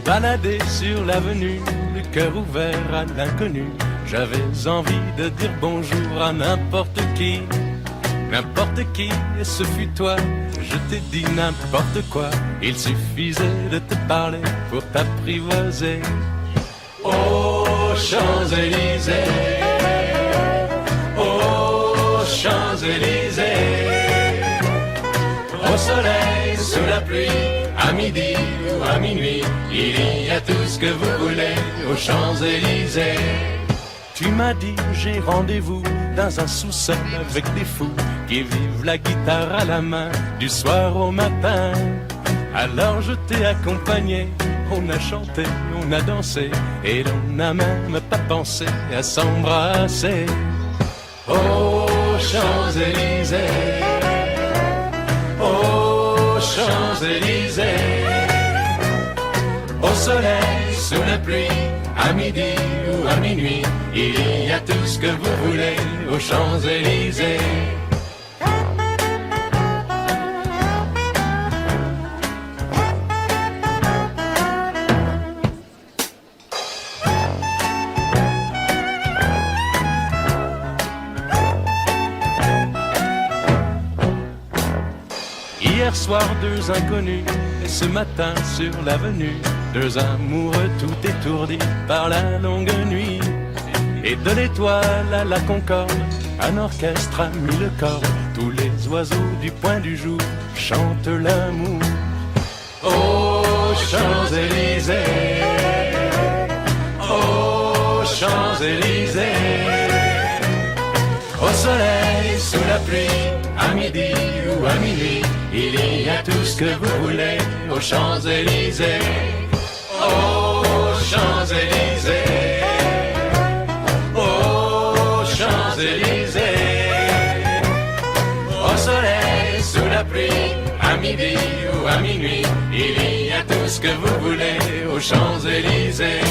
baladais sur l'avenue, le cœur ouvert à l'inconnu. J'avais envie de dire bonjour à n'importe qui, et ce fut toi. Je t'ai dit n'importe quoi, il suffisait de te parler pour t'apprivoiser. Aux Champs-Élysées, aux Champs-Élysées, au soleil, sous la pluie, à midi ou à minuit, il y a tout ce que vous voulez aux Champs-Élysées. Tu m'as dit j'ai rendez-vous dans un sous-sol avec des fous qui vivent la guitare à la main du soir au matin. Alors je t'ai accompagné, on a chanté, on a dansé et l'on n'a même pas pensé à s'embrasser. Aux Champs-Élysées, aux Champs-Élysées, au soleil, sous la pluie, à midi ou à minuit, il y a tout ce que vous voulez aux Champs-Élysées. Hier soir, deux inconnus, et ce matin sur l'avenue, deux amoureux tout étourdis par la longue nuit. Et de l'étoile à la Concorde, un orchestre a mis le corps. Tous les oiseaux du point du jour chantent l'amour. Aux Champs-Élysées, aux Champs-Élysées, au soleil, sous la pluie, à midi ou à minuit, il y a tout ce que vous voulez aux Champs-Élysées. Aux Champs-Élysées, aux Champs-Élysées, au soleil, sous la pluie, à midi ou à minuit, il y a tout ce que vous voulez aux Champs-Élysées.